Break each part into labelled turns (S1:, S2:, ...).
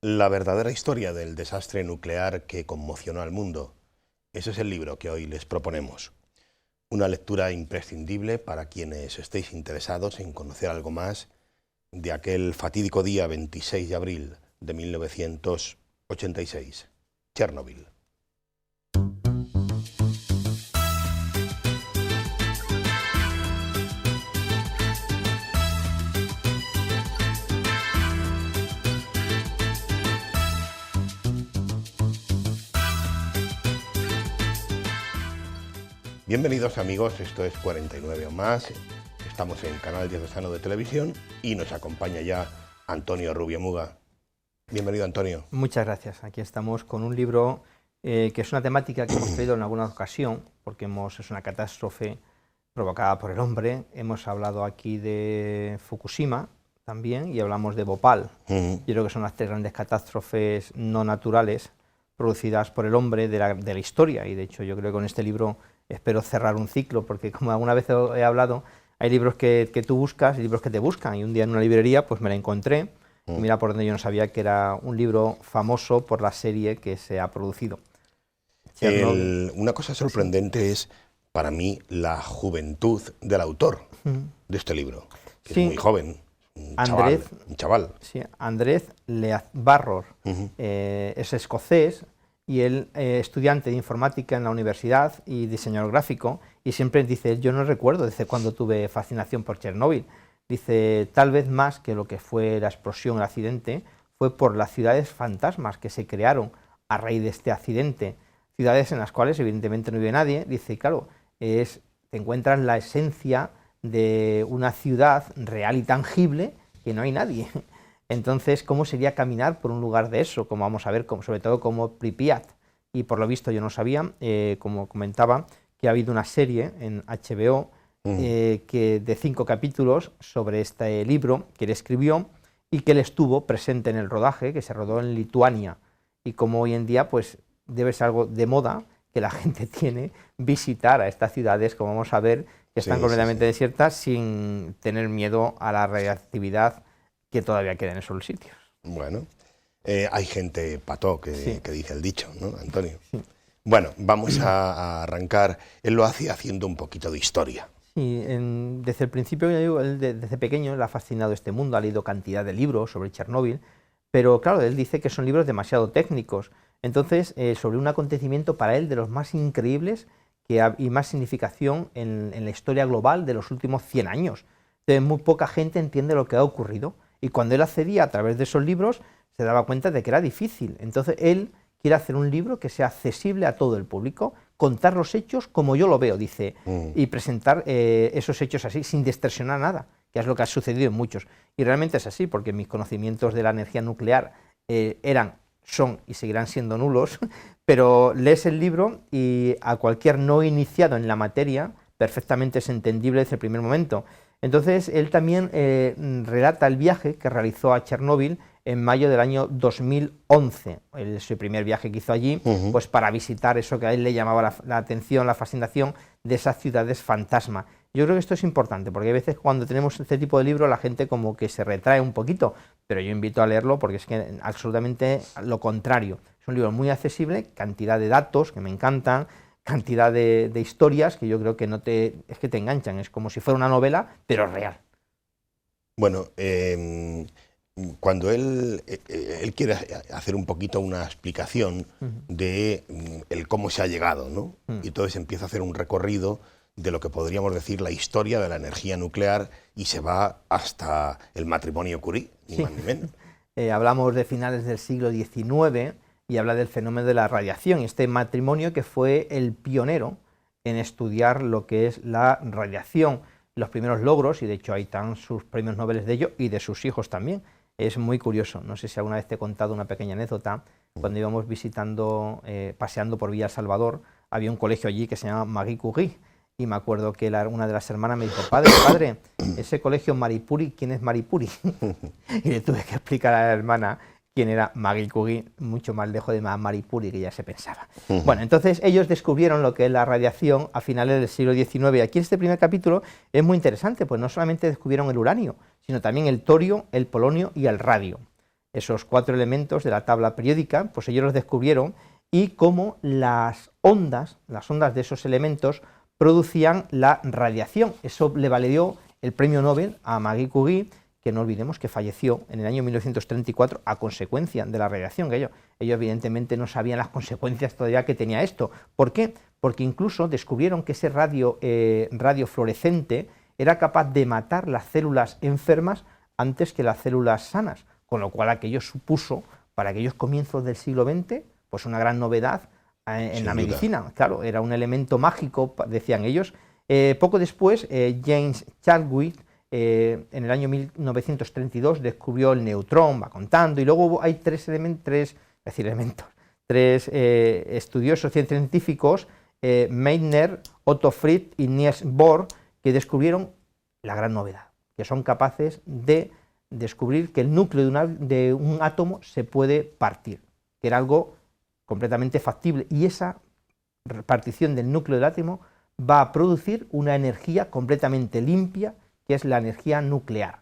S1: La verdadera historia del desastre nuclear que conmocionó al mundo. Ese es el libro que hoy les proponemos. Una lectura imprescindible para quienes estéis interesados en conocer algo más de aquel fatídico día 26 de abril de 1986, Chernóbil. Bienvenidos amigos, esto es 49 o más, estamos en Canal Diocesano de Televisión y nos acompaña ya Antonio Rubio Muga. Bienvenido, Antonio.
S2: Muchas gracias, aquí estamos con un libro que es una temática que hemos traído en alguna ocasión, porque es una catástrofe provocada por el hombre. Hemos hablado aquí de Fukushima también y hablamos de Bhopal. Yo creo que son las tres grandes catástrofes no naturales producidas por el hombre de la historia, y de hecho yo creo que con este libro espero cerrar un ciclo, porque como alguna vez he hablado, hay libros que tú buscas y libros que te buscan, y un día en una librería pues me la encontré, y mira por donde yo no sabía que era un libro famoso por la serie que se ha producido.
S1: Una cosa sorprendente es, para mí, la juventud del autor de este libro, que es muy joven, un chaval.
S2: Sí, Andrés Leaz Barror, es escocés, y él estudiante de informática en la universidad y diseñador gráfico, y siempre dice, yo no recuerdo desde cuando tuve fascinación por Chernóbil. Dice, tal vez más que lo que fue la explosión, el accidente, fue por las ciudades fantasmas que se crearon a raíz de este accidente, ciudades en las cuales evidentemente no vive nadie. Dice, claro, te encuentras la esencia de una ciudad real y tangible que no hay nadie. Entonces, ¿cómo sería caminar por un lugar de eso? Como vamos a ver, sobre todo como Pripyat. Y por lo visto yo no sabía, como comentaba, que ha habido una serie en HBO de 5 capítulos sobre este libro que él escribió y que él estuvo presente en el rodaje, que se rodó en Lituania. Y como hoy en día pues debe ser algo de moda que la gente tiene visitar a estas ciudades, como vamos a ver, que están completamente desiertas, sin tener miedo a la radiactividad que todavía queda en esos sitios.
S1: Bueno, hay gente pató que dice el dicho, ¿no, Antonio? Sí. Bueno, vamos a arrancar. Él lo hace haciendo un poquito de historia.
S2: Sí, desde el principio, él desde pequeño le ha fascinado este mundo, ha leído cantidad de libros sobre Chernóbil, pero claro, él dice que son libros demasiado técnicos. Entonces, sobre un acontecimiento para él de los más increíbles y más significación en la historia global de los últimos 100 años. Entonces, muy poca gente entiende lo que ha ocurrido. Y cuando él accedía a través de esos libros, se daba cuenta de que era difícil. Entonces él quiere hacer un libro que sea accesible a todo el público, contar los hechos como yo lo veo, dice, y presentar esos hechos así, sin distorsionar nada, que es lo que ha sucedido en muchos. Y realmente es así, porque mis conocimientos de la energía nuclear son y seguirán siendo nulos, pero lees el libro y a cualquier no iniciado en la materia, perfectamente es entendible desde el primer momento. Entonces, él también relata el viaje que realizó a Chernóbil en mayo del año 2011. Su primer viaje que hizo allí, pues para visitar eso que a él le llamaba la atención, la fascinación de esas ciudades fantasma. Yo creo que esto es importante, porque a veces cuando tenemos este tipo de libros la gente como que se retrae un poquito, pero yo invito a leerlo porque es que absolutamente lo contrario. Es un libro muy accesible, cantidad de datos que me encantan, cantidad de historias que yo creo que es que te enganchan, es como si fuera una novela, pero real.
S1: Bueno, cuando él quiere hacer un poquito una explicación de el cómo se ha llegado, ¿no? Y entonces empieza a hacer un recorrido de lo que podríamos decir la historia de la energía nuclear y se va hasta el matrimonio Curie, ni más ni menos.
S2: Hablamos de finales del siglo XIX, y habla del fenómeno de la radiación, este matrimonio que fue el pionero en estudiar lo que es la radiación, los primeros logros, y de hecho ahí están sus premios Nobel de ello, y de sus hijos también. Es muy curioso, no sé si alguna vez te he contado una pequeña anécdota, cuando íbamos visitando, paseando por Villa Salvador, había un colegio allí que se llama Marie Curie, y me acuerdo que una de las hermanas me dijo, padre, ese colegio Maripuri, ¿quién es Maripuri? Y le tuve que explicar a la hermana quién era Marie Curie, mucho más lejos de Marie Curie, que ya se pensaba. Bueno, entonces ellos descubrieron lo que es la radiación a finales del siglo XIX. Y aquí en este primer capítulo es muy interesante, pues no solamente descubrieron el uranio, sino también el torio, el polonio y el radio. esos 4 elementos de la tabla periódica, pues ellos los descubrieron y cómo las ondas de esos elementos producían la radiación. Eso le valió el premio Nobel a Marie Curie, que no olvidemos que falleció en el año 1934 a consecuencia de la radiación. Ellos evidentemente no sabían las consecuencias todavía que tenía esto. ¿Por qué? Porque incluso descubrieron que ese radio fluorescente era capaz de matar las células enfermas antes que las células sanas, con lo cual aquello supuso para aquellos comienzos del siglo XX pues una gran novedad en la medicina. Claro, era un elemento mágico, decían ellos. Poco después, James Chadwick, en el año 1932, descubrió el neutrón, va contando, y luego hay tres estudiosos científicos, Meitner, Otto Fried y Niels Bohr, que descubrieron la gran novedad, que son capaces de descubrir que el núcleo de un átomo se puede partir, que era algo completamente factible, y esa partición del núcleo del átomo va a producir una energía completamente limpia, que es la energía nuclear.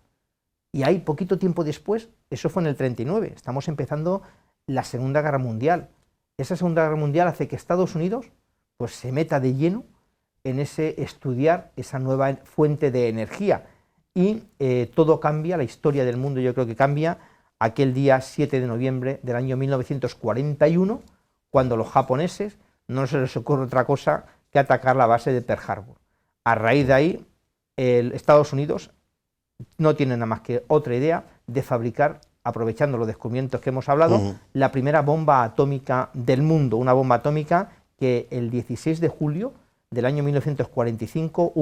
S2: Y ahí, poquito tiempo después, eso fue en el 39, estamos empezando la Segunda Guerra Mundial. Esa Segunda Guerra Mundial hace que Estados Unidos pues, se meta de lleno en ese estudiar esa nueva fuente de energía. Y todo cambia, la historia del mundo yo creo que cambia aquel día 7 de noviembre del año 1941, cuando los japoneses no se les ocurre otra cosa que atacar la base de Pearl Harbor. A raíz de ahí, Estados Unidos no tiene nada más que otra idea de fabricar, aprovechando los descubrimientos que hemos hablado, la primera bomba atómica del mundo, una bomba atómica que el 16 de julio del año 1945,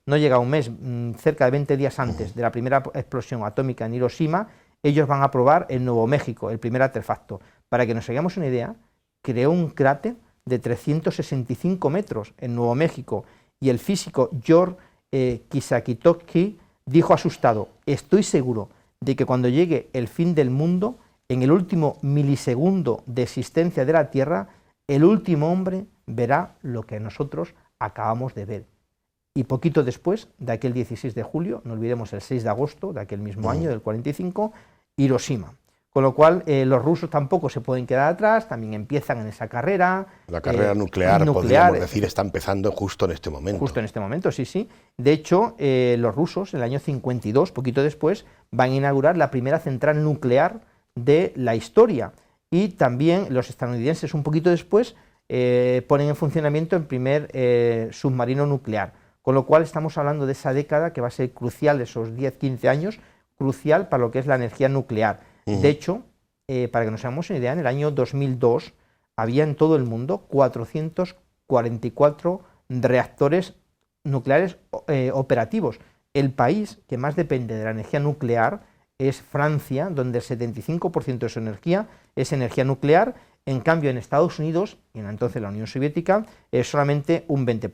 S2: no llega a un mes, cerca de 20 días antes de la primera explosión atómica en Hiroshima, ellos van a probar en Nuevo México, el primer artefacto. Para que nos hagamos una idea, creó un cráter de 365 metros en Nuevo México, y el físico George Kisakitoki dijo asustado: estoy seguro de que cuando llegue el fin del mundo, en el último milisegundo de existencia de la Tierra, el último hombre verá lo que nosotros acabamos de ver. Y poquito después de aquel 16 de julio, no olvidemos el 6 de agosto de aquel mismo año, del 45, Hiroshima. Con lo cual, los rusos tampoco se pueden quedar atrás, también empiezan en esa carrera.
S1: La carrera nuclear, podríamos decir, está empezando justo en este momento.
S2: Justo en este momento, sí, sí. De hecho, los rusos, en el año 52, poquito después, van a inaugurar la primera central nuclear de la historia. Y también los estadounidenses, un poquito después, ponen en funcionamiento el primer submarino nuclear. Con lo cual, estamos hablando de esa década que va a ser crucial, esos 10-15 años, crucial para lo que es la energía nuclear. De hecho, para que nos hagamos una idea, en el año 2002 había en todo el mundo 444 reactores nucleares operativos. El país que más depende de la energía nuclear es Francia, donde el 75% de su energía es energía nuclear. En cambio, en Estados Unidos, y en entonces la Unión Soviética, es solamente un 20%.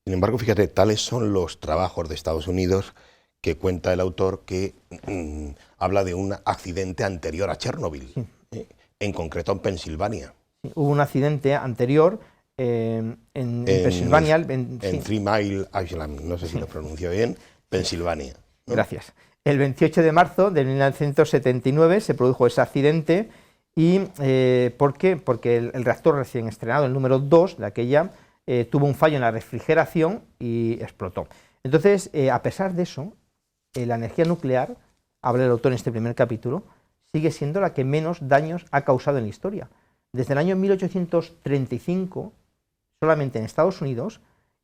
S1: Sin embargo, fíjate, tales son los trabajos de Estados Unidos que cuenta el autor que habla de un accidente anterior a Chernobyl, sí. En concreto en Pensilvania.
S2: Sí, hubo un accidente anterior en Pensilvania.
S1: En 3 Mile Island, no sé si lo pronuncio bien, Pensilvania, ¿no?
S2: Gracias. El 28 de marzo de 1979 se produjo ese accidente. ¿Y por qué? Porque el reactor recién estrenado, el número 2 de aquella, tuvo un fallo en la refrigeración y explotó. Entonces, a pesar de eso, la energía nuclear, habla el autor en este primer capítulo, sigue siendo la que menos daños ha causado en la historia. Desde el año 1835, solamente en Estados Unidos,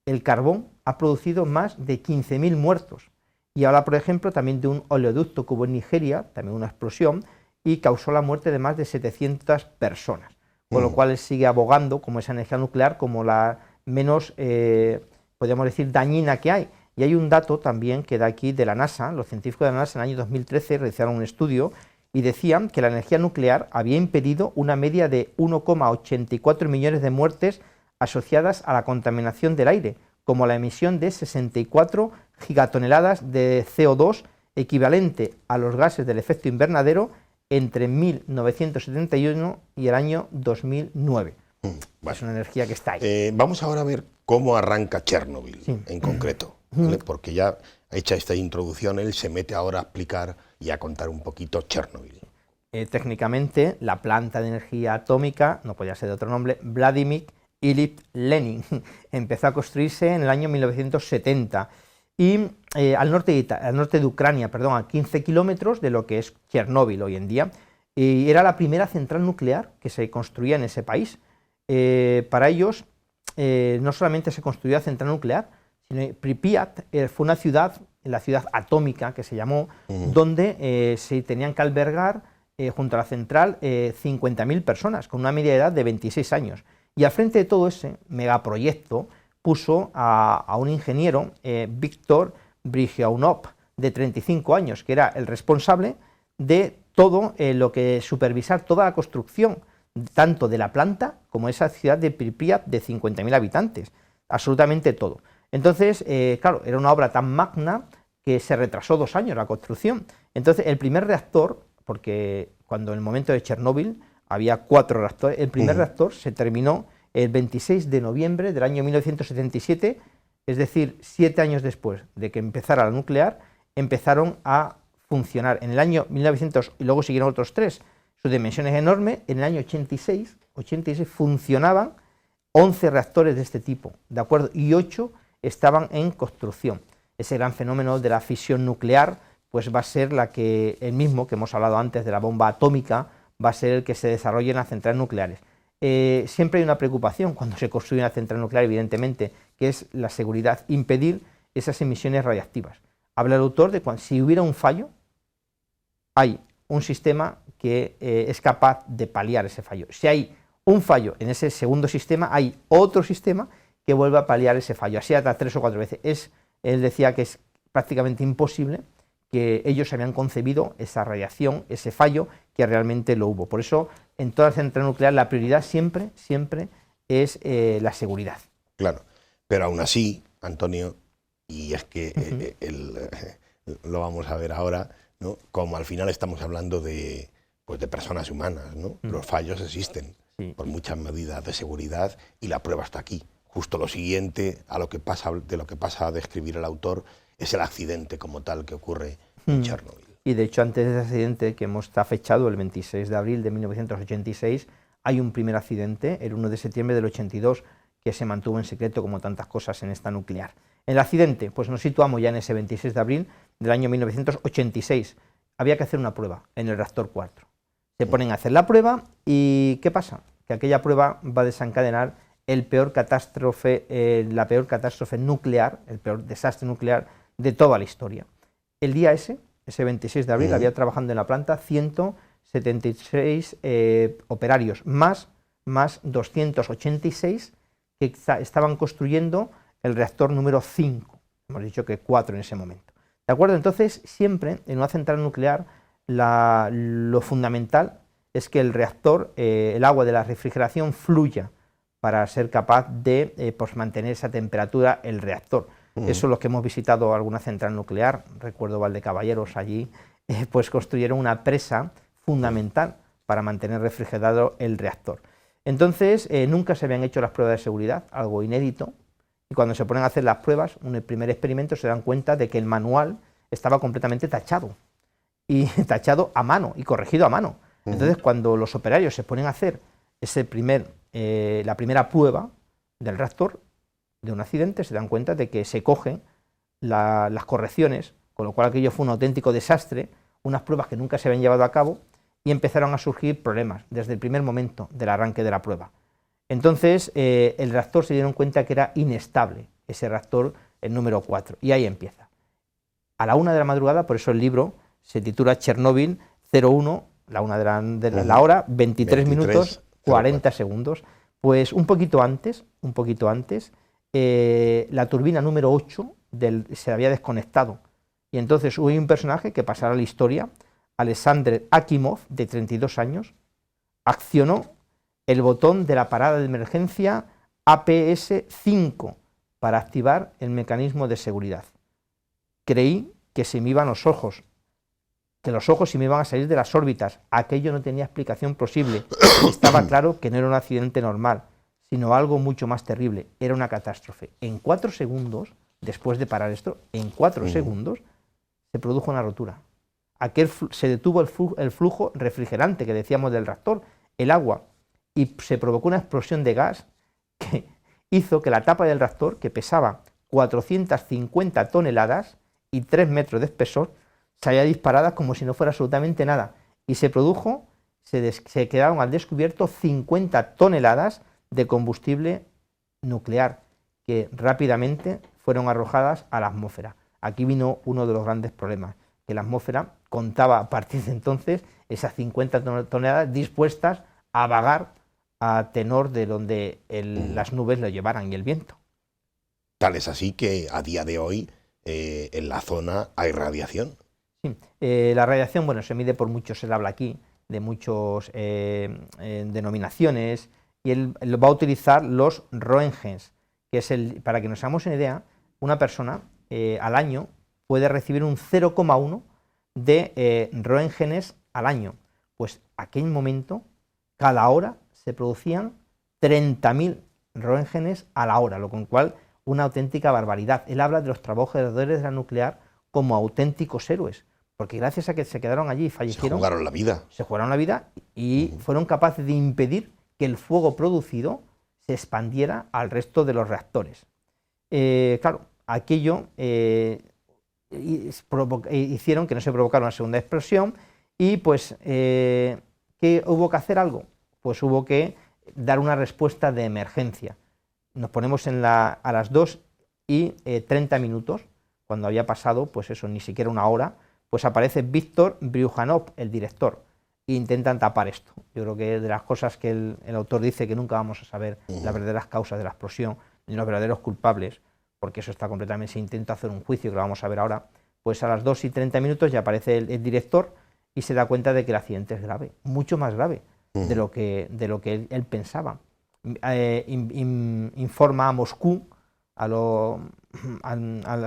S2: el carbón ha producido más de 15.000 muertos. Y habla, por ejemplo, también de un oleoducto que hubo en Nigeria, también una explosión, y causó la muerte de más de 700 personas. Con lo cual él sigue abogando como esa energía nuclear como la menos, podríamos decir, dañina que hay. Y hay un dato también que da aquí de la NASA, los científicos de la NASA en el año 2013 realizaron un estudio y decían que la energía nuclear había impedido una media de 1,84 millones de muertes asociadas a la contaminación del aire, como la emisión de 64 gigatoneladas de CO2, equivalente a los gases del efecto invernadero entre 1971 y el año 2009. Bueno, es una energía que está ahí.
S1: Vamos ahora a ver cómo arranca Chernobyl, sí, en concreto, ¿vale? Porque ya hecha esta introducción, él se mete ahora a explicar y a contar un poquito Chernobyl.
S2: Técnicamente, la planta de energía atómica, no podía ser de otro nombre, Vladimir Ilyich Lenin, empezó a construirse en el año 1970 y al norte de Ucrania, perdón, a 15 kilómetros de lo que es Chernóbil hoy en día, y era la primera central nuclear que se construía en ese país. Para ellos, no solamente se construyó la central nuclear, sino que Pripyat fue una ciudad, la ciudad atómica que se llamó, donde se tenían que albergar junto a la central 50.000 personas, con una media edad de 26 años. Y al frente de todo ese megaproyecto puso a un ingeniero, Víctor Brigiounov, de 35 años, que era el responsable de todo lo que supervisar toda la construcción, tanto de la planta como esa ciudad de Pripyat de 50.000 habitantes, absolutamente todo. Entonces, claro, era una obra tan magna que se retrasó 2 años la construcción. Entonces, el primer reactor, porque cuando en el momento de Chernóbil había 4 reactores, el primer reactor se terminó el 26 de noviembre del año 1977, es decir, 7 años después de que empezara la nuclear, empezaron a funcionar. En el año 1900, y luego siguieron otros 3, su dimensión es enorme, en el año 86 funcionaban 11 reactores de este tipo, ¿de acuerdo? Y 8 estaban en construcción. Ese gran fenómeno de la fisión nuclear, pues va a ser el mismo que hemos hablado antes de la bomba atómica, va a ser el que se desarrolle en las centrales nucleares. Siempre hay una preocupación cuando se construye una central nuclear, evidentemente, que es la seguridad, impedir esas emisiones radiactivas. Habla el autor de que si hubiera un fallo, hay un sistema que es capaz de paliar ese fallo. Si hay un fallo en ese segundo sistema, hay otro sistema que vuelve a paliar ese fallo, así hasta 3 o 4 veces. Él decía que es prácticamente imposible, que ellos habían concebido esa radiación, ese fallo, que realmente lo hubo. Por eso, en toda central nuclear, la prioridad siempre es la seguridad.
S1: Claro, pero aún así, Antonio, y es que lo vamos a ver ahora, ¿no? Como al final estamos hablando de personas humanas, ¿no? Los fallos existen, por muchas medidas de seguridad, y la prueba está aquí. Justo lo siguiente de lo que pasa a describir el autor es el accidente como tal que ocurre en Chernóbil.
S2: Y de hecho, antes de ese accidente, que está fechado el 26 de abril de 1986, hay un primer accidente, el 1 de septiembre del 82, que se mantuvo en secreto como tantas cosas en esta nuclear. En el accidente, pues nos situamos ya en ese 26 de abril del año 1986. Había que hacer una prueba en el reactor 4. Se ponen a hacer la prueba y ¿qué pasa? Que aquella prueba va a desencadenar la peor catástrofe nuclear, el peor desastre nuclear de toda la historia. El día ese 26 de abril, había trabajando en la planta 176 operarios, más 286 que estaban construyendo el reactor número 5. Hemos dicho que 4 en ese momento. ¿De acuerdo? Entonces, siempre en una central nuclear, lo fundamental es que el reactor, el agua de la refrigeración fluya para ser capaz de mantener esa temperatura el reactor. Eso los que hemos visitado alguna central nuclear, recuerdo Valdecaballeros allí, pues construyeron una presa fundamental para mantener refrigerado el reactor. Entonces, nunca se habían hecho las pruebas de seguridad, algo inédito, y cuando se ponen a hacer las pruebas, en el primer experimento se dan cuenta de que el manual estaba completamente tachado, y tachado a mano, y corregido a mano. Entonces, cuando los operarios se ponen a hacer la primera prueba del reactor, de un accidente, se dan cuenta de que se cogen las correcciones, con lo cual aquello fue un auténtico desastre, unas pruebas que nunca se habían llevado a cabo, y empezaron a surgir problemas desde el primer momento del arranque de la prueba. Entonces, el reactor se dieron cuenta que era inestable, ese reactor, el número 4, y ahí empieza. A la 1 de la madrugada, por eso el libro se titula Chernóbil 01, la 1 de la hora, 23 minutos, 40 segundos, pues un poquito antes, la turbina número 8 se había desconectado, y entonces hubo un personaje que pasará a la historia, Alexander Akimov, de 32 años, accionó el botón de la parada de emergencia APS-5 para activar el mecanismo de seguridad. Creí que se me iban los ojos, que los ojos se me iban a salir de las órbitas. Aquello no tenía explicación posible. Estaba claro que no era un accidente normal, sino algo mucho más terrible. Era una catástrofe. En 4 segundos después de parar esto, en 4 segundos, se produjo una rotura. Se detuvo el flujo refrigerante que decíamos del reactor, el agua, y se provocó una explosión de gas que hizo que la tapa del reactor, que pesaba 450 toneladas y 3 metros de espesor, salía disparada como si no fuera absolutamente nada. Y se produjo, se quedaron al descubierto 50 toneladas de combustible nuclear que rápidamente fueron arrojadas a la atmósfera. Aquí vino uno de los grandes problemas, que la atmósfera contaba a partir de entonces esas 50 toneladas dispuestas a vagar a tenor de donde las nubes lo llevaran y el viento.
S1: Tal es así que a día de hoy en la zona hay radiación.
S2: Sí, la radiación, bueno, se mide por muchos, se habla aquí, de muchas denominaciones, y él va a utilizar los Roentgens, que es para que nos hagamos una idea, una persona al año puede recibir un 0,1 de Roentgenes al año. Pues aquel momento, cada hora se producían 30.000 Roentgenes a la hora, lo con cual una auténtica barbaridad. Él habla de los trabajadores de la nuclear como auténticos héroes, porque gracias a que se quedaron allí y fallecieron,
S1: se jugaron la vida.
S2: Se jugaron la vida y fueron capaces de impedir que el fuego producido se expandiera al resto de los reactores. Claro, aquello hicieron que no se provocara una segunda explosión y pues ¿qué hubo que hacer algo? Pues hubo que dar una respuesta de emergencia. Nos ponemos a las 2:30, cuando había pasado, pues eso, ni siquiera una hora, pues aparece Víctor Bryukhanov, el director, e intentan tapar esto. Yo creo que de las cosas que el autor dice que nunca vamos a saber las verdaderas causas de la explosión, ni los verdaderos culpables, porque eso está completamente, se intenta hacer un juicio, que lo vamos a ver ahora, pues a las 2:30 ya aparece el director y se da cuenta de que el accidente es grave, mucho más grave de lo que él pensaba. Informa a Moscú, a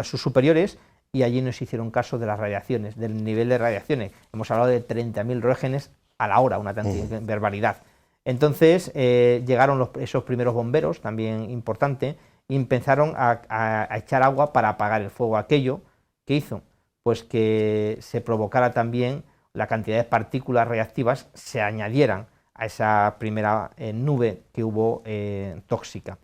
S2: sus superiores, y allí no se hicieron caso de las radiaciones, del nivel de radiaciones. Hemos hablado de 30.000 Roentgenes a la hora, una barbaridad. Entonces llegaron esos primeros bomberos, también importante, y empezaron a echar agua para apagar el fuego. Aquello que hizo, pues que se provocara también la cantidad de partículas radiactivas se añadieran a esa primera nube que hubo tóxica.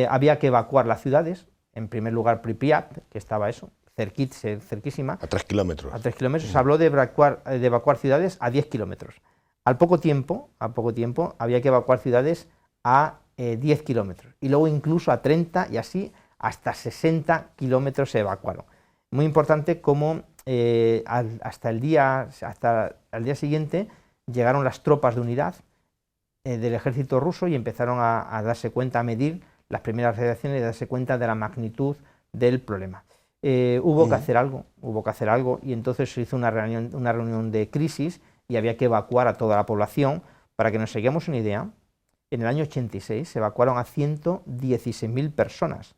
S2: Había que evacuar las ciudades, en primer lugar Pripyat, que estaba eso, cerquísima.
S1: A 3 kilómetros.
S2: A 3 kilómetros. Se habló de evacuar ciudades a 10 kilómetros. Al poco tiempo, había que evacuar ciudades a 10 kilómetros. Y luego incluso a 30 y así hasta 60 kilómetros se evacuaron. Muy importante cómo hasta el día siguiente llegaron las tropas de unidad del ejército ruso y empezaron a darse cuenta, a medir las primeras radiaciones y a darse cuenta de la magnitud del problema. Hubo que hacer algo y entonces se hizo una reunión de crisis y había que evacuar a toda la población. Para que nos hagamos una idea, en el año 86 se evacuaron a 116.000 personas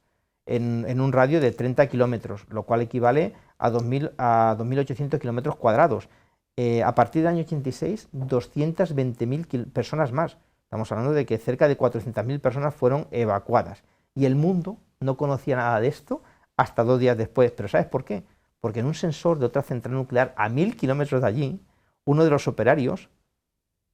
S2: en un radio de 30 kilómetros, lo cual equivale a 2.800 kilómetros cuadrados. A partir del año 86, 220.000 personas más. Estamos hablando de que cerca de 400.000 personas fueron evacuadas. Y el mundo no conocía nada de esto hasta 2 días después. ¿Pero sabes por qué? Porque en un sensor de otra central nuclear a 1.000 kilómetros de allí, uno de los operarios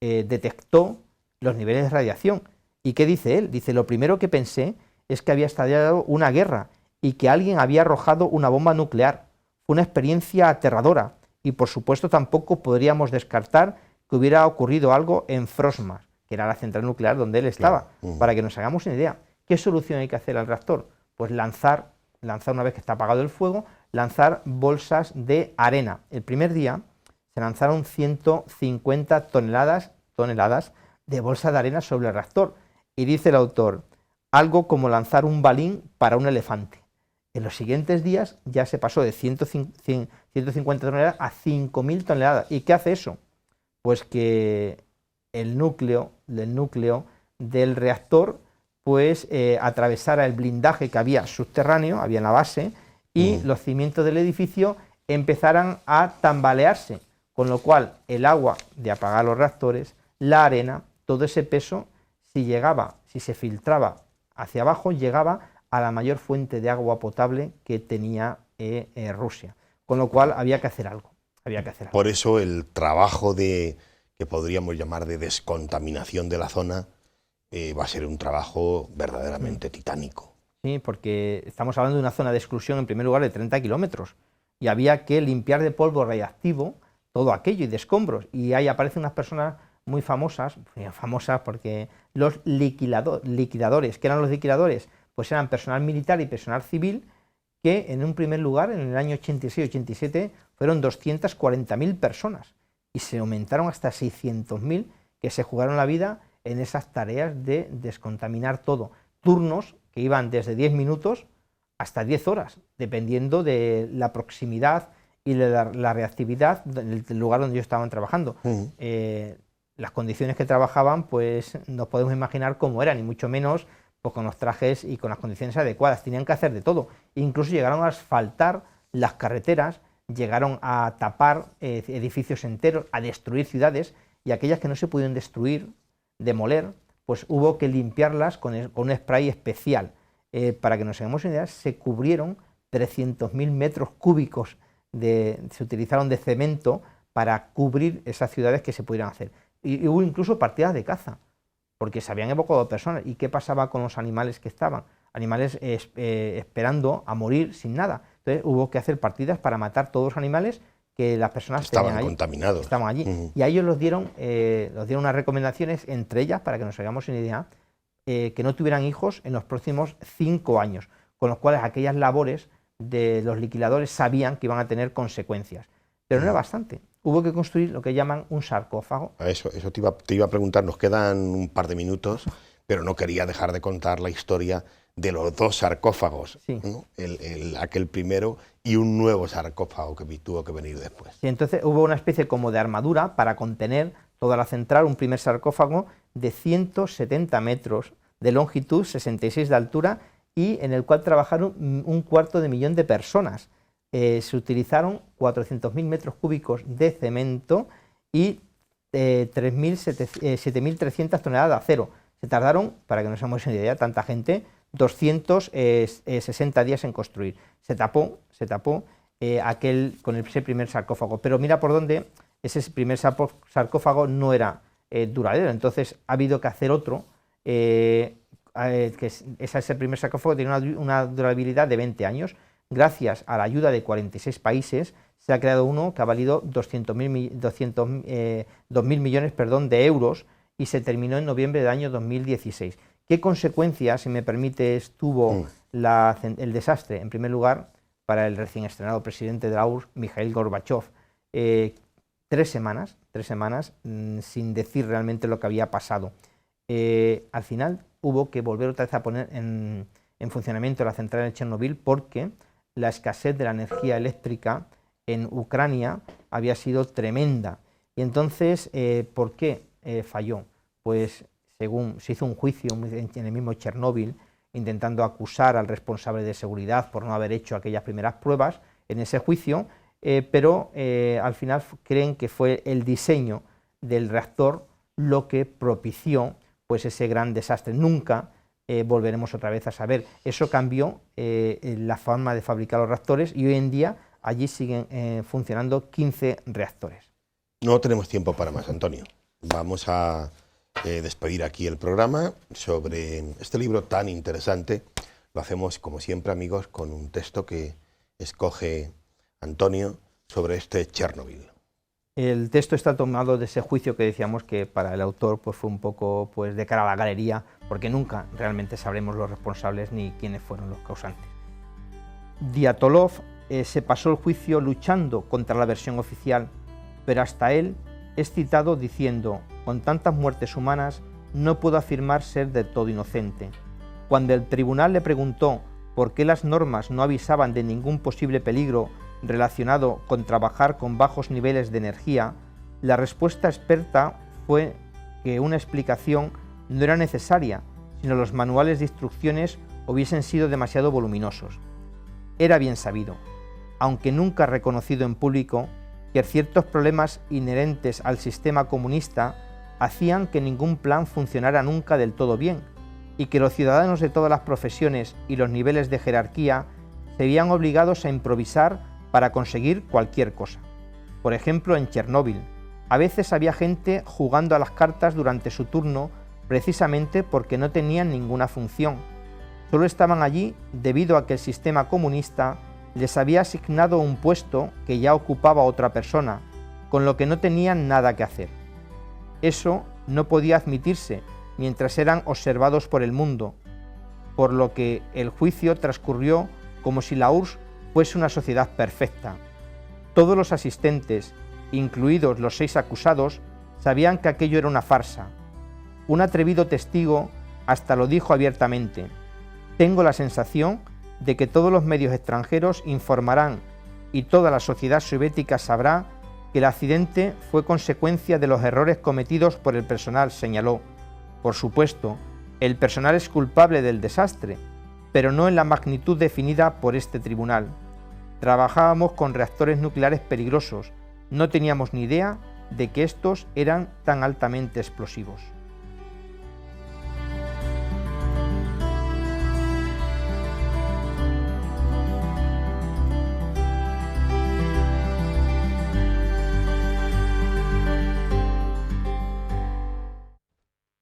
S2: detectó los niveles de radiación. ¿Y qué dice él? Dice, lo primero que pensé es que había estallado una guerra y que alguien había arrojado una bomba nuclear. Fue una experiencia aterradora y por supuesto tampoco podríamos descartar que hubiera ocurrido algo en Frostmar, que era la central nuclear donde él estaba. Para que nos hagamos una idea, ¿qué solución hay que hacer al reactor? Pues lanzar una vez que está apagado el fuego, lanzar bolsas de arena. El primer día se lanzaron 150 toneladas de bolsa de arena sobre el reactor. Y dice el autor, algo como lanzar un balín para un elefante. En los siguientes días ya se pasó de 150 toneladas a 5.000 toneladas. ¿Y qué hace eso? Pues que el núcleo del reactor pues atravesara el blindaje que había subterráneo, había en la base, y los cimientos del edificio empezaran a tambalearse, con lo cual el agua de apagar los reactores, la arena, todo ese peso, si se filtraba hacia abajo, llegaba a la mayor fuente de agua potable que tenía Rusia. Con lo cual había que hacer algo.
S1: Por eso el trabajo que podríamos llamar de descontaminación de la zona va a ser un trabajo verdaderamente titánico.
S2: Sí, porque estamos hablando de una zona de exclusión, en primer lugar, de 30 kilómetros. Y había que limpiar de polvo radiactivo todo aquello y de escombros. Y ahí aparecen unas personas muy famosas porque los liquidadores. ¿Qué eran los liquidadores? Pues eran personal militar y personal civil que en un primer lugar, en el año 86-87, fueron 240.000 personas y se aumentaron hasta 600.000 que se jugaron la vida en esas tareas de descontaminar todo. Turnos que iban desde 10 minutos hasta 10 horas, dependiendo de la proximidad y de la reactividad del lugar donde ellos estaban trabajando. Las condiciones que trabajaban, pues nos podemos imaginar cómo eran, y mucho menos pues, con los trajes y con las condiciones adecuadas. Tenían que hacer de todo. Incluso llegaron a asfaltar las carreteras, llegaron a tapar edificios enteros, a destruir ciudades, y aquellas que no se pudieron destruir, demoler, pues hubo que limpiarlas con un spray especial. Para que nos hagamos una idea, se cubrieron 300.000 metros cúbicos, se utilizaron de cemento para cubrir esas ciudades que se pudieran hacer. Y hubo incluso partidas de caza, porque se habían evacuado personas. ¿Y qué pasaba con los animales que estaban? Animales esperando a morir sin nada. Entonces hubo que hacer partidas para matar todos los animales que las personas
S1: estaban contaminados.
S2: Estaban allí. Y a ellos nos dieron unas recomendaciones, entre ellas, para que nos hagamos una idea, que no tuvieran hijos en los próximos 5 años, con los cuales aquellas labores de los liquidadores sabían que iban a tener consecuencias. Pero no era bastante. Hubo que construir lo que llaman un sarcófago.
S1: Eso te iba a preguntar, nos quedan un par de minutos, pero no quería dejar de contar la historia de los 2 sarcófagos,
S2: sí.
S1: ¿no? Aquel primero y un nuevo sarcófago que tuvo que venir después.
S2: Sí, entonces hubo una especie como de armadura para contener toda la central, un primer sarcófago de 170 metros de longitud, 66 de altura, y en el cual trabajaron 250.000 de personas. Se utilizaron 400.000 metros cúbicos de cemento y 7.300 toneladas de acero. Se tardaron, para que nos hagamos una idea, tanta gente, 260 días en construir. Se tapó con ese primer sarcófago. Pero mira por dónde ese primer sarcófago no era duradero. Entonces ha habido que hacer otro, ese primer sarcófago tiene una durabilidad de 20 años. Gracias a la ayuda de 46 países se ha creado uno que ha valido 2.000 millones de euros y se terminó en noviembre del año 2016. ¿Qué consecuencias, si me permites, tuvo el desastre? En primer lugar, para el recién estrenado presidente de la URSS, Mikhail Gorbachev, 3 semanas sin decir realmente lo que había pasado. Al final hubo que volver otra vez a poner en funcionamiento la central de Chernobyl porque la escasez de la energía eléctrica en Ucrania había sido tremenda. Y entonces, ¿por qué falló? Pues según se hizo un juicio en el mismo Chernóbil, intentando acusar al responsable de seguridad por no haber hecho aquellas primeras pruebas en ese juicio, pero al final creen que fue el diseño del reactor lo que propició pues ese gran desastre. Nunca volveremos otra vez a saber. Eso cambió la forma de fabricar los reactores y hoy en día allí siguen funcionando 15 reactores.
S1: No tenemos tiempo para más, Antonio. Vamos a despedir aquí el programa sobre este libro tan interesante. Lo hacemos, como siempre, amigos, con un texto que escoge Antonio sobre este Chernobyl.
S2: El texto está tomado de ese juicio que decíamos que para el autor pues, fue un poco pues, de cara a la galería, porque nunca realmente sabremos los responsables ni quiénes fueron los causantes. Diatolov se pasó el juicio luchando contra la versión oficial, pero hasta él es citado diciendo: con tantas muertes humanas no puedo afirmar ser del todo inocente. Cuando el tribunal le preguntó por qué las normas no avisaban de ningún posible peligro relacionado con trabajar con bajos niveles de energía, la respuesta experta fue que una explicación no era necesaria, sino los manuales de instrucciones hubiesen sido demasiado voluminosos. Era bien sabido, aunque nunca reconocido en público, que ciertos problemas inherentes al sistema comunista hacían que ningún plan funcionara nunca del todo bien, y que los ciudadanos de todas las profesiones y los niveles de jerarquía se veían obligados a improvisar para conseguir cualquier cosa. Por ejemplo, en Chernóbil, a veces había gente jugando a las cartas durante su turno precisamente porque no tenían ninguna función. Solo estaban allí debido a que el sistema comunista les había asignado un puesto que ya ocupaba otra persona, con lo que no tenían nada que hacer. Eso no podía admitirse mientras eran observados por el mundo, por lo que el juicio transcurrió como si la URSS fuese una sociedad perfecta. Todos los asistentes, incluidos los 6 acusados, sabían que aquello era una farsa. Un atrevido testigo hasta lo dijo abiertamente: «Tengo la sensación de que todos los medios extranjeros informarán y toda la sociedad soviética sabrá que el accidente fue consecuencia de los errores cometidos por el personal», señaló. Por supuesto, el personal es culpable del desastre, pero no en la magnitud definida por este tribunal. Trabajábamos con reactores nucleares peligrosos, no teníamos ni idea de que estos eran tan altamente explosivos.